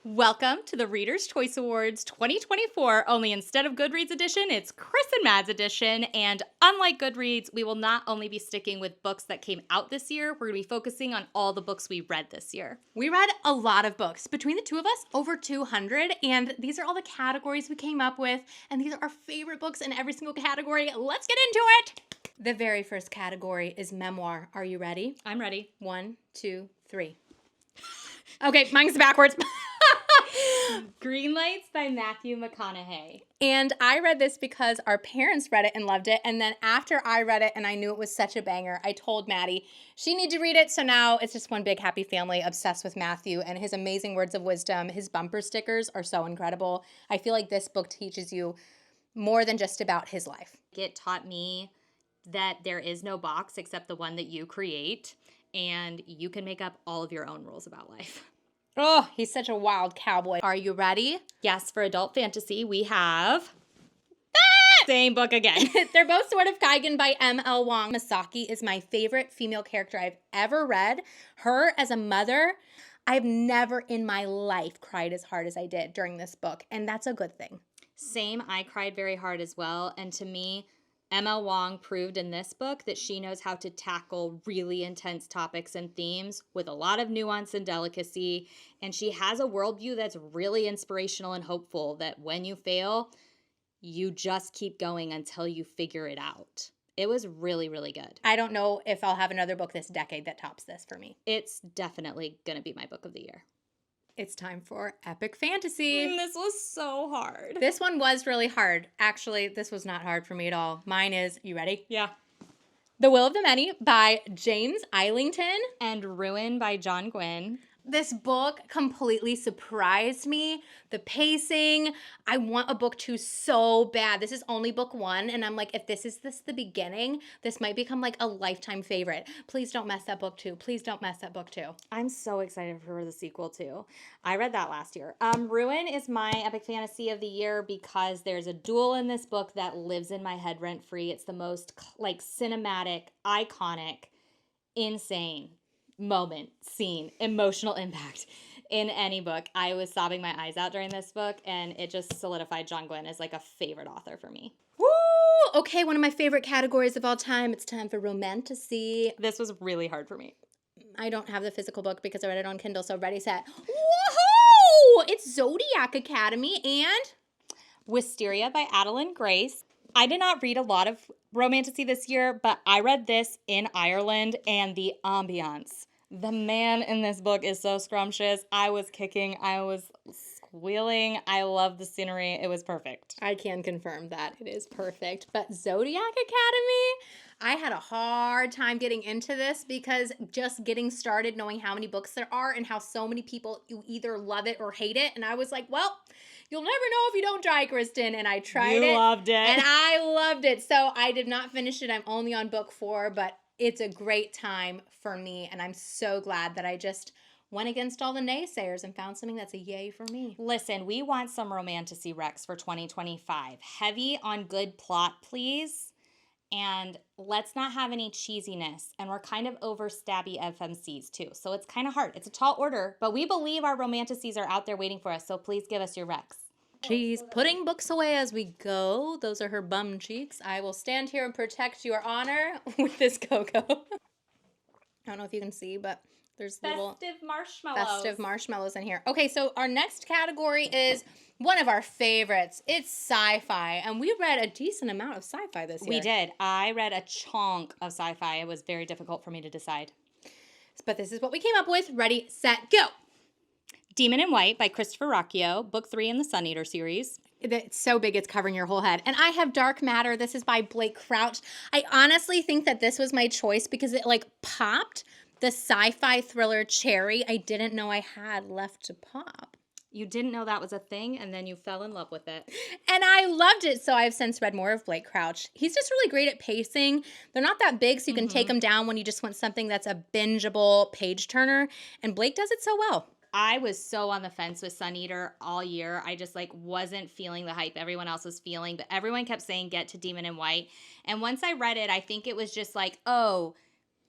Welcome to the Reader's Choice Awards 2024, only instead of Goodreads edition, it's Chris and Mads edition. And unlike Goodreads, we will not only be sticking with books that came out this year, we're going to be focusing on all the books we read this year. We read a lot of books. Between the two of us, over 200, and these are all the categories we came up with, and these are our favorite books in every single category. Let's get into it! The very first category is memoir. Are you ready? I'm ready. 1, 2, 3. Okay, mine's backwards. Green Lights by Matthew McConaughey. And I read this because our parents read it and loved it. And then after I read it and I knew it was such a banger, I told Maddie she needed to read it. So now it's just one big happy family obsessed with Matthew and his amazing words of wisdom. His bumper stickers are so incredible. I feel like this book teaches you more than just about his life. It taught me that there is no box except the one that you create, and you can make up all of your own rules about life. Oh, he's such a wild cowboy. Are you ready? Yes, for adult fantasy, we have... Same book again. They're both Sword of Kaigen by M.L. Wang. Misaki is my favorite female character I've ever read. Her as a mother, I've never in my life cried as hard as I did during this book, and that's a good thing. Same, I cried very hard as well, and to me, M.L. Wang proved in this book that she knows how to tackle really intense topics and themes with a lot of nuance and delicacy, and she has a worldview that's really inspirational and hopeful, that when you fail, you just keep going until you figure it out. It was really, really good. I don't know if I'll have another book this decade that tops this for me. It's definitely going to be my book of the year. It's time for epic fantasy. This was so hard. This one was really hard. Actually, this was not hard for me at all. Mine is, you ready? Yeah. The Will of the Many by James Islington. And Ruin by John Gwynne. This book completely surprised me. The pacing, I want a book 2 so bad. This is only book 1, and I'm like, if this is the beginning, this might become like a lifetime favorite. Please don't mess up book 2. Please don't mess up book 2. I'm so excited for the sequel too. I read that last year. Ruin is my epic fantasy of the year because there's a duel in this book that lives in my head rent-free. It's the most like cinematic, iconic, insane moment, scene, emotional impact in any book. I was sobbing my eyes out during this book, and it just solidified John Gwynne as like a favorite author for me. Woo! Okay, one of my favorite categories of all time. It's time for Romantasy. This was really hard for me. I don't have the physical book because I read it on Kindle, so ready, set. Woohoo! It's Zodiac Academy and Wisteria by Adeline Grace. I did not read a lot of Romantasy this year, but I read this in Ireland, and the ambiance. The man in this book is so scrumptious. I was kicking. I was squealing. I love the scenery. It was perfect. I can confirm that it is perfect. But Zodiac Academy, I had a hard time getting into this because just getting started, knowing how many books there are and how so many people, you either love it or hate it. And I was like, well, you'll never know if you don't try, Kristen. And I tried it. You loved it. And I loved it. So I did not finish it. I'm only on book 4, but it's a great time for me. And I'm so glad that I just went against all the naysayers and found something that's a yay for me. Listen, we want some Romantasy recs for 2025. Heavy on good plot, please. And let's not have any cheesiness. And we're kind of over stabby FMCs too. So it's kind of hard. It's a tall order, but we believe our Romantasies are out there waiting for us. So please give us your recs. She's putting books away as we go. Those are her bum cheeks. I will stand here and protect your honor with this cocoa. I don't know if you can see, but there's little festive marshmallows in here. Okay, so our next category is one of our favorites. It's sci-fi, and we read a decent amount of sci-fi this year. We did. I read a chunk of sci-fi. It was very difficult for me to decide. But this is what we came up with. Ready, set, go. Demon in White by Christopher Rocchio, book 3 in the Sun Eater series. It's so big it's covering your whole head. And I have Dark Matter. This is by Blake Crouch. I honestly think that this was my choice because it like popped the sci-fi thriller cherry I didn't know I had left to pop. You didn't know that was a thing, and then you fell in love with it. And I loved it, so I've since read more of Blake Crouch. He's just really great at pacing. They're not that big, so you can take them down when you just want something that's a bingeable page turner. And Blake does it so well. I was so on the fence with Sun Eater all year. I just like wasn't feeling the hype everyone else was feeling, but everyone kept saying get to Demon in White. And once I read it, I think it was just like, oh,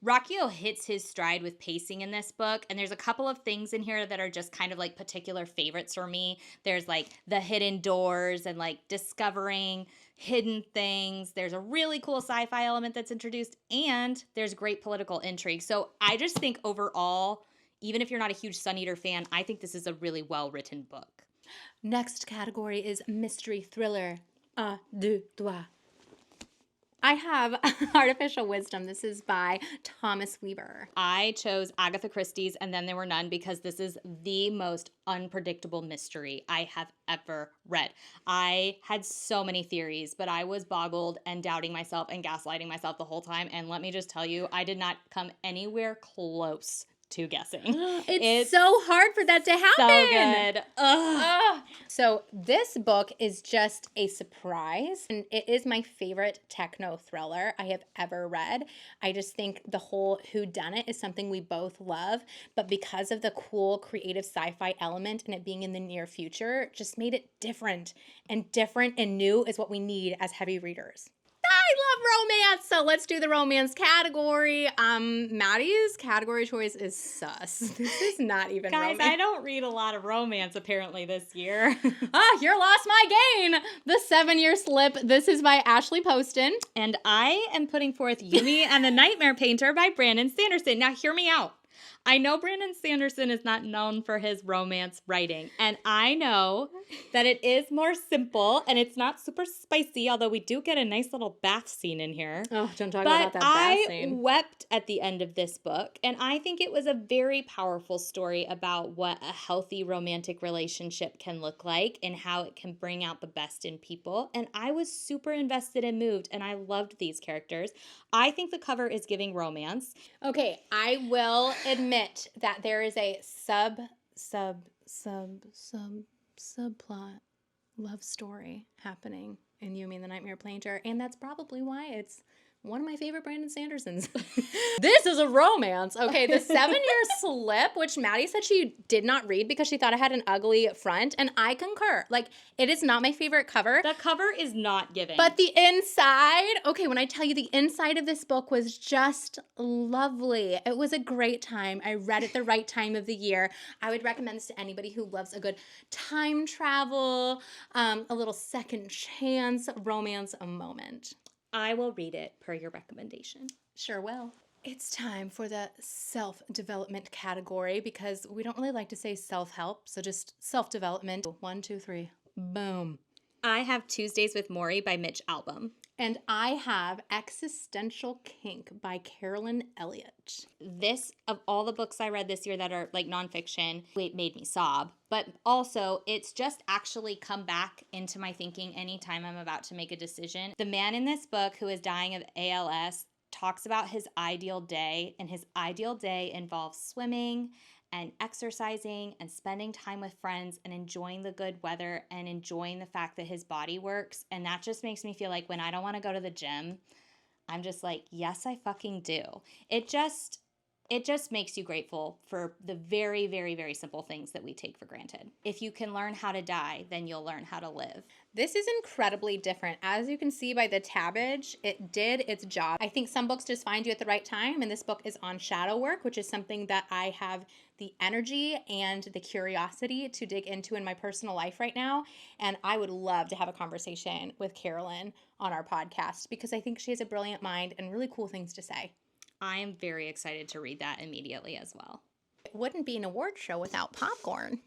Rakio hits his stride with pacing in this book, and there's a couple of things in here that are just kind of like particular favorites for me. There's like the hidden doors and like discovering hidden things. There's a really cool sci-fi element that's introduced, and there's great political intrigue. So I just think overall, even if you're not a huge Sun Eater fan, I think this is a really well-written book. Next category is mystery thriller. Un, deux, trois. I have Artificial Wisdom. This is by Thomas Weaver. I chose Agatha Christie's And Then There Were None because this is the most unpredictable mystery I have ever read. I had so many theories, but I was boggled and doubting myself and gaslighting myself the whole time. And let me just tell you, I did not come anywhere close to guessing. It's so hard for that to happen. So good. Ugh. So this book is just a surprise, and it is my favorite techno thriller I have ever read. I just think the whole whodunit is something we both love, but because of the cool creative sci-fi element and it being in the near future, just made it different and new is what we need as heavy readers. I love romance, so let's do the romance category. Maddie's category choice is sus. This is not even Guys, romance. I don't read a lot of romance apparently this year. Your loss, my gain. The 7-Year Slip. This is by Ashley Poston. And I am putting forth Yumi and the Nightmare Painter by Brandon Sanderson. Now hear me out. I know Brandon Sanderson is not known for his romance writing, and I know that it is more simple and it's not super spicy, although we do get a nice little bath scene in here. Oh, don't talk about that bath scene. I wept at the end of this book, and I think it was a very powerful story about what a healthy romantic relationship can look like and how it can bring out the best in people, and I was super invested and moved, and I loved these characters. I think the cover is giving romance. Okay, I will admit that there is a subplot love story happening in You Mean the Nightmare Painter, and that's probably why it's one of my favorite Brandon Sandersons. This is a romance. Okay, the 7-Year Slip, which Maddie said she did not read because she thought it had an ugly front, and I concur. Like, it is not my favorite cover. The cover is not giving. But the inside, okay, when I tell you the inside of this book was just lovely. It was a great time. I read it the right time of the year. I would recommend this to anybody who loves a good time travel, a little second chance romance moment. I will read it per your recommendation. Sure will. It's time for the self-development category because we don't really like to say self-help, so just self-development. 1, 2, 3. Boom. I have Tuesdays with Maury by Mitch Albom. And I have Existential Kink by Carolyn Elliott. This, of all the books I read this year that are like nonfiction, it made me sob. But also, it's just actually come back into my thinking anytime I'm about to make a decision. The man in this book who is dying of ALS talks about his ideal day, and his ideal day involves swimming and exercising and spending time with friends and enjoying the good weather and enjoying the fact that his body works. And that just makes me feel like when I don't want to go to the gym, I'm just like, yes, I fucking do. It just makes you grateful for the very, very, very simple things that we take for granted. If you can learn how to die, then you'll learn how to live. This is incredibly different. As you can see by the tabbage, it did its job. I think some books just find you at the right time, and this book is on shadow work, which is something that I have the energy and the curiosity to dig into in my personal life right now. And I would love to have a conversation with Carolyn on our podcast because I think she has a brilliant mind and really cool things to say. I am very excited to read that immediately as well. It wouldn't be an award show without popcorn.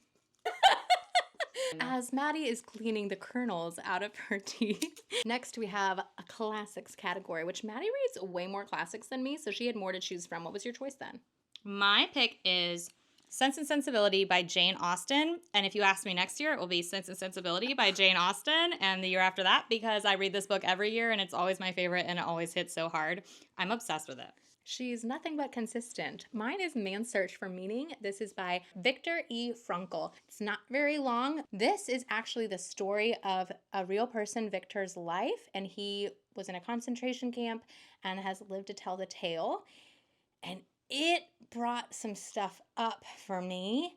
As Maddie is cleaning the kernels out of her teeth. Next, we have a classics category, which Maddie reads way more classics than me, so she had more to choose from. What was your choice then? My pick is Sense and Sensibility by Jane Austen. And if you ask me next year, it will be Sense and Sensibility by Jane Austen. And the year after that, because I read this book every year and it's always my favorite and it always hits so hard. I'm obsessed with it. She's nothing but consistent. Mine is Man's Search for Meaning. This is by Viktor E. Frankl. It's not very long. This is actually the story of a real person, Viktor's life, and he was in a concentration camp and has lived to tell the tale. And it brought some stuff up for me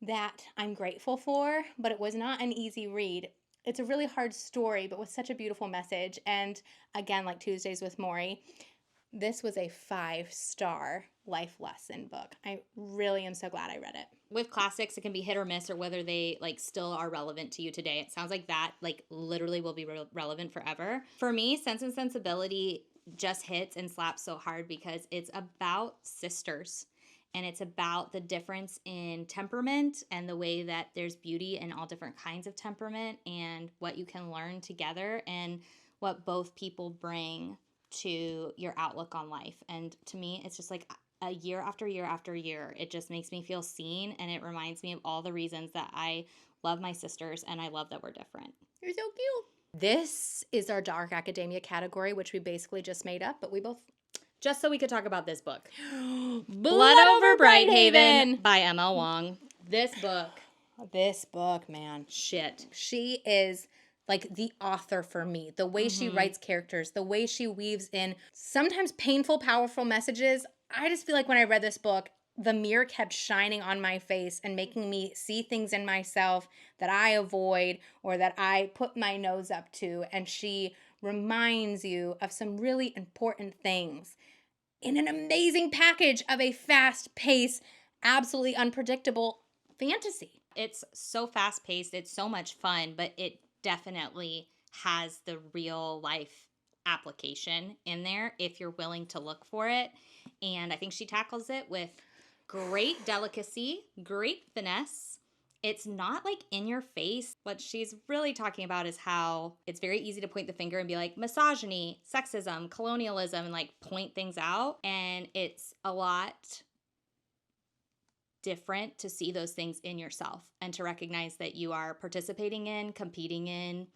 that I'm grateful for, but it was not an easy read. It's a really hard story, but with such a beautiful message. And again, like Tuesdays with Maury, This was a 5-star life lesson book. I really am so glad I read it. With classics, it can be hit or miss, or whether they like still are relevant to you today. It sounds like that like literally will be relevant forever. For me, Sense and Sensibility just hits and slaps so hard because it's about sisters. And it's about the difference in temperament and the way that there's beauty in all different kinds of temperament and what you can learn together and what both people bring to your outlook on life. And to me, it's just like a year after year after year, it just makes me feel seen, and it reminds me of all the reasons that I love my sisters and I love that we're different. You're so cute. This is our dark academia category, which we basically just made up, but we both... Just so we could talk about this book. Blood Over Brighthaven by M.L. Wang. This book, man. Shit. She is like the author for me. The way she writes characters, the way she weaves in sometimes painful, powerful messages. I just feel like when I read this book, the mirror kept shining on my face and making me see things in myself that I avoid or that I put my nose up to. And she reminds you of some really important things in an amazing package of a fast-paced, absolutely unpredictable fantasy. It's so fast-paced. It's so much fun, but it definitely has the real life application in there if you're willing to look for it. And I think she tackles it with great delicacy, great finesse. It's not like in your face. What she's really talking about is how it's very easy to point the finger and be like misogyny, sexism, colonialism, and like point things out. And it's a lot different to see those things in yourself and to recognize that you are participating in, competing in,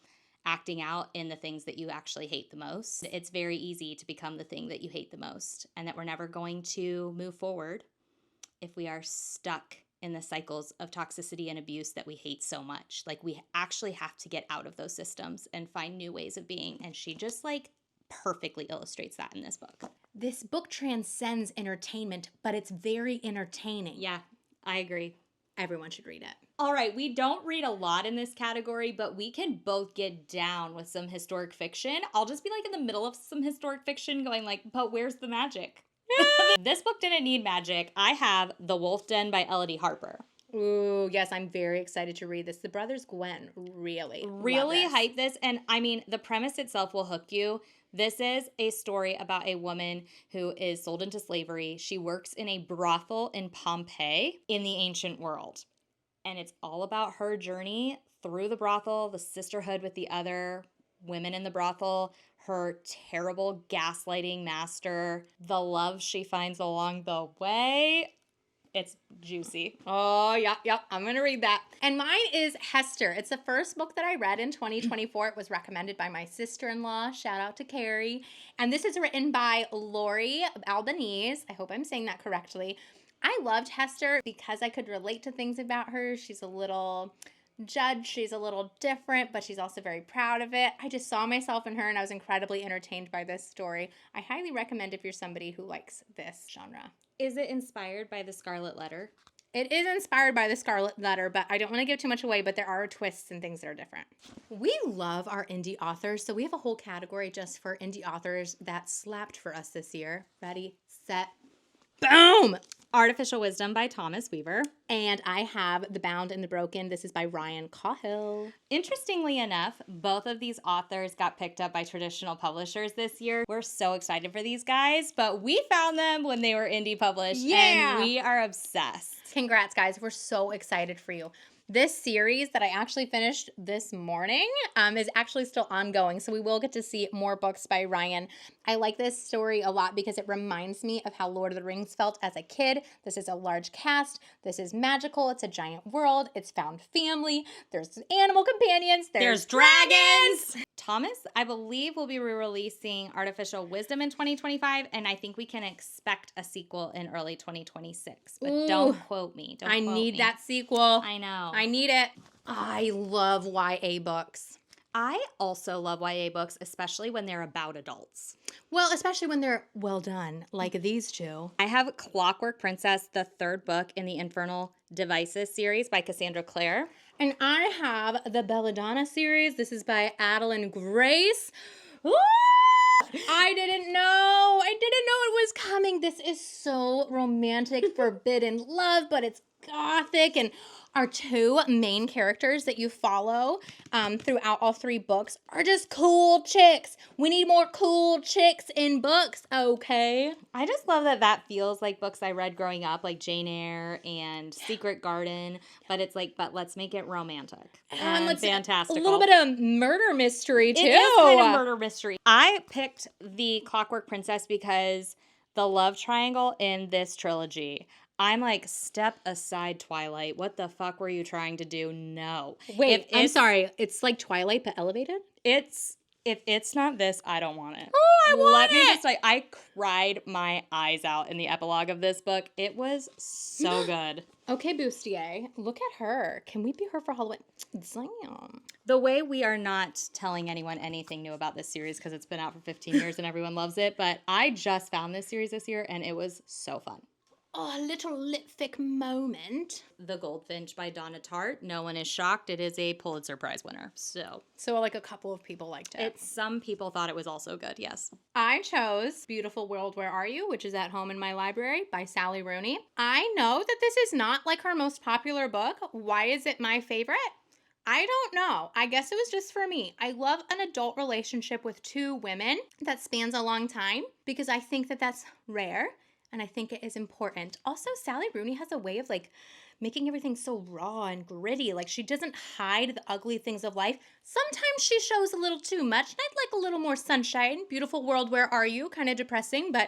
acting out in the things that you actually hate the most. It's very easy to become the thing that you hate the most, and that we're never going to move forward if we are stuck in the cycles of toxicity and abuse that we hate so much. Like, we actually have to get out of those systems and find new ways of being. And she just like perfectly illustrates that in this book. This book transcends entertainment, but it's very entertaining. Yeah, I agree. Everyone should read it. All right, we don't read a lot in this category, but we can both get down with some historic fiction. I'll just be like in the middle of some historic fiction going like, but where's the magic? This book didn't need magic. I have The Wolf Den by Elodie Harper. Ooh, yes, I'm very excited to read this. The Brothers Gwen really hype this. And I mean, the premise itself will hook you. This is a story about a woman who is sold into slavery. She works in a brothel in Pompeii in the ancient world. And it's all about her journey through the brothel, the sisterhood with the other women in the brothel, her terrible gaslighting master, the love she finds along the way. It's juicy. Oh, yep. I'm going to read that. And mine is Hester. It's the first book that I read in 2024. It was recommended by my sister-in-law. Shout out to Carrie. And this is written by Lori Albanese. I hope I'm saying that correctly. I loved Hester because I could relate to things about her. She's a little judged. She's a little different, but she's also very proud of it. I just saw myself in her, and I was incredibly entertained by this story. I highly recommend if you're somebody who likes this genre. Is it inspired by The Scarlet Letter? It is inspired by The Scarlet Letter, but I don't want to give too much away, but there are twists and things that are different. We love our indie authors, so we have a whole category just for indie authors that slapped for us this year. Ready, set, boom! Artificial Wisdom by Thomas Weaver. And I have The Bound and the Broken. This is by Ryan Cahill. Interestingly enough, both of these authors got picked up by traditional publishers this year. We're so excited for these guys, but we found them when they were indie published, and we are obsessed. Congrats, guys. We're so excited for you. This series that I actually finished this morning is actually still ongoing, so we will get to see more books by Ryan. I like this story a lot because it reminds me of how Lord of the Rings felt as a kid. This is a large cast. This is magical. It's a giant world. It's found family. There's animal companions. There's dragons. Thomas, I believe, will be re-releasing Artificial Wisdom in 2025, and I think we can expect a sequel in early 2026. But don't quote me. I need that sequel. I know. I need it. I love YA books. I also love YA books, especially when they're about adults. Well, especially when they're well done, like these two. I have Clockwork Princess, the third book in the Infernal Devices series by Cassandra Clare. And I have the Belladonna series. This is by Adeline Grace. Woo! I didn't know. I didn't know it was coming. This is so romantic, forbidden love, but it's gothic. And our two main characters that you follow throughout all three books are just cool chicks. We need more cool chicks in books, okay? I just love that feels like books I read growing up, like Jane Eyre and Secret Garden, but it's like, but let's make it romantic and fantastical. A little bit of murder mystery, too. It is kind of murder mystery. I picked The Clockwork Princess because the love triangle in this trilogy, I'm like, step aside, Twilight. What the fuck were you trying to do? No. Wait, I'm sorry. It's like Twilight, but elevated? If it's not this, I don't want it. Oh, I want Let it! me just say, I cried my eyes out in the epilogue of this book. It was so good. Okay, Bustier, look at her. Can we be her for Halloween? Damn. The way we are not telling anyone anything new about this series because it's been out for 15 years and everyone loves it, but I just found this series this year and it was so fun. Oh, a little litfic moment. The Goldfinch by Donna Tartt. No one is shocked. It is a Pulitzer Prize winner. So like a couple of people liked it. Some people thought it was also good, yes. I chose Beautiful World, Where Are You?, which is at home in my library by Sally Rooney. I know that this is not like her most popular book. Why is it my favorite? I don't know. I guess it was just for me. I love an adult relationship with two women that spans a long time because I think that that's rare. And I think it is important. Also, Sally Rooney has a way of like making everything so raw and gritty. Like she doesn't hide the ugly things of life. Sometimes she shows a little too much. And I'd like a little more sunshine. Beautiful World, Where Are You? Kind of depressing, but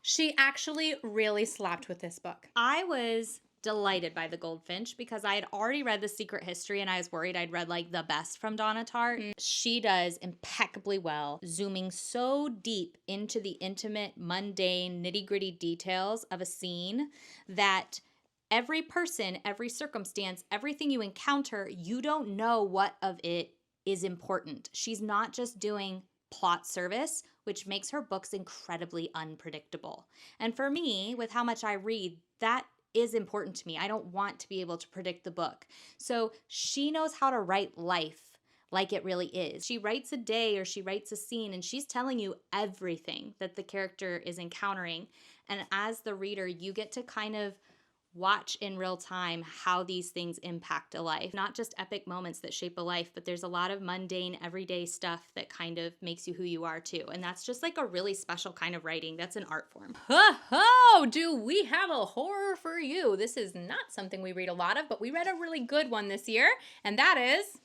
she actually really slapped with this book. I was delighted by The Goldfinch because I had already read The Secret History and I was worried I'd read like the best from Donna Tartt. She does impeccably well, zooming so deep into the intimate, mundane, nitty-gritty details of a scene that every person, every circumstance, everything you encounter, you don't know what of it is important. She's not just doing plot service, which makes her books incredibly unpredictable. And for me, with how much I read, that is important to me. I don't want to be able to predict the book. So she knows how to write life like it really is. She writes a day or she writes a scene and she's telling you everything that the character is encountering. And as the reader, you get to kind of watch in real time how these things impact a life. Not just epic moments that shape a life, but there's a lot of mundane, everyday stuff that kind of makes you who you are too. And that's just like a really special kind of writing. That's an art form. Oh, do we have a horror for you? This is not something we read a lot of, but we read a really good one this year, and that is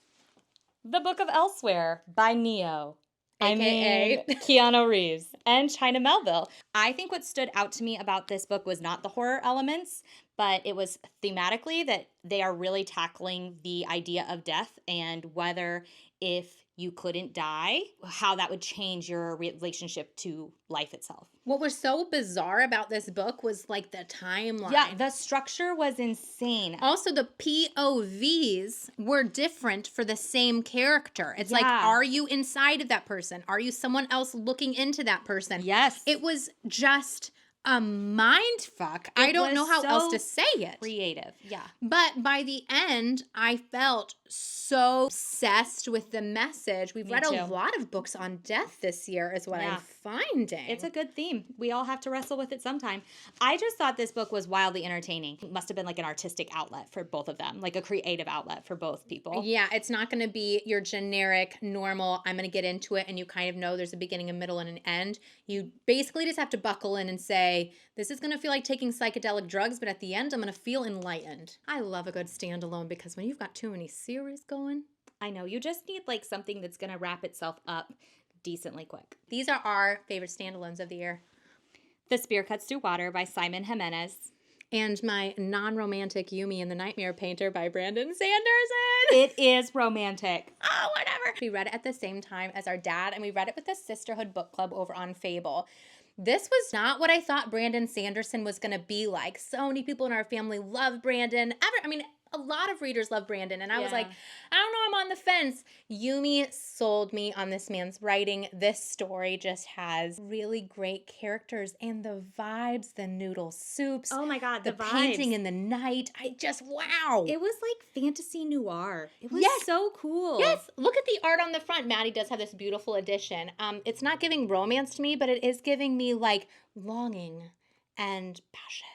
The Book of Elsewhere by Neo. AKA Keanu Reeves and China Melville. I think what stood out to me about this book was not the horror elements, but it was thematically that they are really tackling the idea of death and whether if you couldn't die, how that would change your relationship to life itself. What was so bizarre about this book was like the timeline. Yeah, the structure was insane. Also, the POVs were different for the same character. It's like, are you inside of that person? Are you someone else looking into that person? Yes. It was just a mind fuck. I don't know how else to say it. Creative, yeah. But by the end, I felt so obsessed with the message. We've read a lot of books on death this year is what I'm finding. It's a good theme. We all have to wrestle with it sometime. I just thought this book was wildly entertaining. It must have been like an artistic outlet for both of them, like a creative outlet for both people. Yeah, it's not going to be your generic, normal, I'm going to get into it and you kind of know there's a beginning, a middle, and an end. You basically just have to buckle in and say, this is going to feel like taking psychedelic drugs, but at the end, I'm going to feel enlightened. I love a good standalone because when you've got too many series going, I know, you just need like something that's going to wrap itself up decently quick. These are our favorite standalones of the year. The Spear Cuts Through Water by Simon Jimenez. And my non-romantic Yumi and the Nightmare Painter by Brandon Sanderson. It is romantic. Oh, whatever. We read it at the same time as our dad, and we read it with the Sisterhood Book Club over on Fable. This was not what I thought Brandon Sanderson was going to be like. So many people in our family love Brandon. A lot of readers love Brandon, and I was Yeah. like, I don't know, I'm on the fence. Yumi sold me on this man's writing. This story just has really great characters and the vibes, the noodle soups. Oh my God, the painting vibes. in the night. Wow. It was like fantasy noir. It was Yes. so cool. Yes, look at the art on the front. Maddie does have this beautiful edition. It's not giving romance to me, but it is giving me like longing and passion.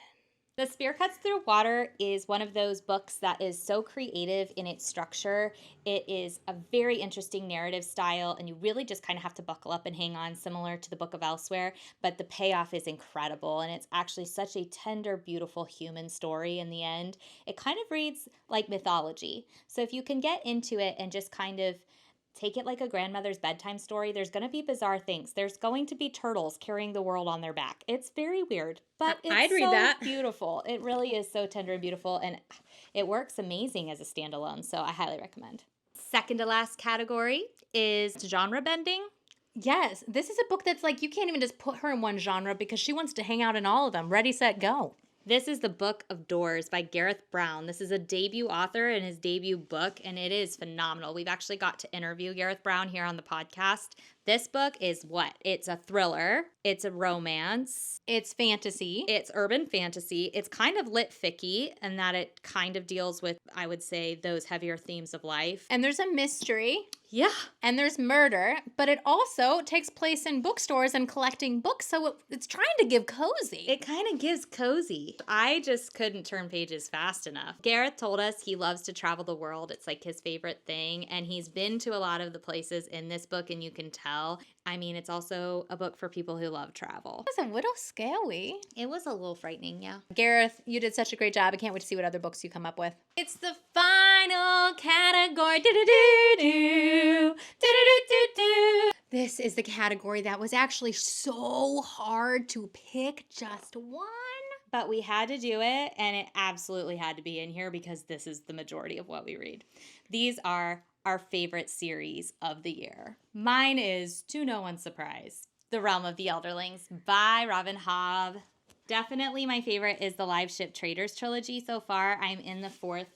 The Spear Cuts Through Water is one of those books that is so creative in its structure. It is a very interesting narrative style, and you really just kind of have to buckle up and hang on, similar to the Book of Elsewhere. But the payoff is incredible, and it's actually such a tender, beautiful human story in the end. It kind of reads like mythology. So if you can get into it and just kind of take it like a grandmother's bedtime story, there's going to be bizarre things. There's going to be turtles carrying the world on their back. It's very weird, but it's I'd read that. beautiful. It really is so tender and beautiful, and it works amazing as a standalone, so I highly recommend. Second to last category is genre bending. Yes, this is a book that's like you can't even just put her in one genre because she wants to hang out in all of them. Ready, set, go. This is The Book of Doors by Gareth Brown. This is a debut author in his debut book, and it is phenomenal. We've actually got to interview Gareth Brown here on the podcast. This book is what? It's a thriller. It's a romance. It's fantasy. It's urban fantasy. It's kind of lit ficky in that it kind of deals with, I would say, those heavier themes of life. And there's a mystery. Yeah. And there's murder, but it also takes place in bookstores and collecting books, so it's trying to give cozy. It kind of gives cozy. I just couldn't turn pages fast enough. Gareth told us he loves to travel the world. It's like his favorite thing, and he's been to a lot of the places in this book, and you can tell. I mean, it's also a book for people who love travel. It was a little scary. It was a little frightening, yeah. Gareth, you did such a great job. I can't wait to see what other books you come up with. It's the final category. Do-do-do-do. Do-do-do-do-do. This is the category that was actually so hard to pick just one. But we had to do it, and it absolutely had to be in here because this is the majority of what we read. These are our favorite series of the year. Mine is, to no one's surprise, The Realm of the Elderlings by Robin Hobb. Definitely my favorite is the Live Ship Traders trilogy so far. I'm in the fourth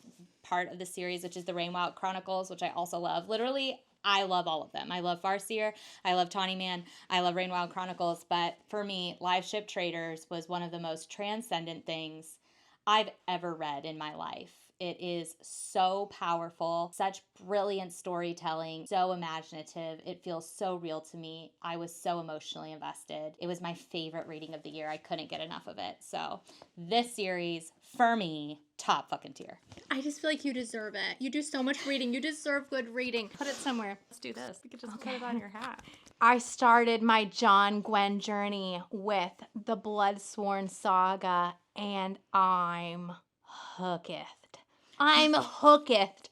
part of the series, which is the Rainwild Chronicles, which I also love. Literally, I love all of them. I love Farseer, I love Tawny Man, I love Rainwild Chronicles, but for me, Live Ship Traders was one of the most transcendent things I've ever read in my life. It is so powerful, such brilliant storytelling, so imaginative. It feels so real to me. I was so emotionally invested. It was my favorite reading of the year. I couldn't get enough of it. So this series, for me, top fucking tier. I just feel like you deserve it. You do so much reading. You deserve good reading. Put it somewhere. Let's do this. You could just put it on your hat. I started my John Gwen journey with the Bloodsworn Saga, and I'm hooketh. I'm hooketh.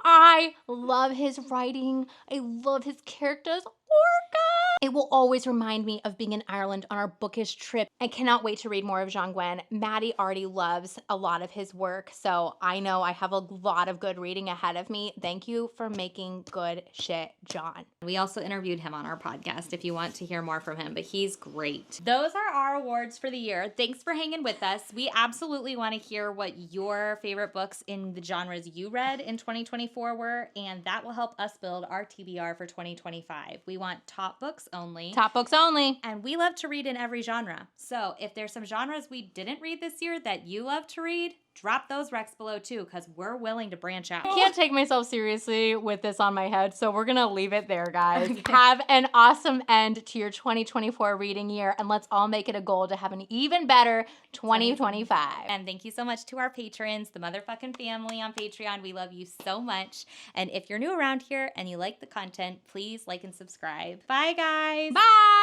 I love his writing. I love his characters. Orca! It will always remind me of being in Ireland on our bookish trip. I cannot wait to read more of Jean Gwen. Maddie already loves a lot of his work, so I know I have a lot of good reading ahead of me. Thank you for making good shit, John. We also interviewed him on our podcast if you want to hear more from him, but he's great. Those are our awards for the year. Thanks for hanging with us. We absolutely want to hear what your favorite books in the genres you read in 2024 were, and that will help us build our TBR for 2025. We want top books only. Top books only. And we love to read in every genre. So if there's some genres we didn't read this year that you love to read, drop those recs below too, because we're willing to branch out. I can't take myself seriously with this on my head, so we're going to leave it there, guys. Okay. Have an awesome end to your 2024 reading year, and let's all make it a goal to have an even better 2025. And thank you so much to our patrons, the motherfucking family on Patreon. We love you so much. And if you're new around here and you like the content, please like and subscribe. Bye, guys. Bye.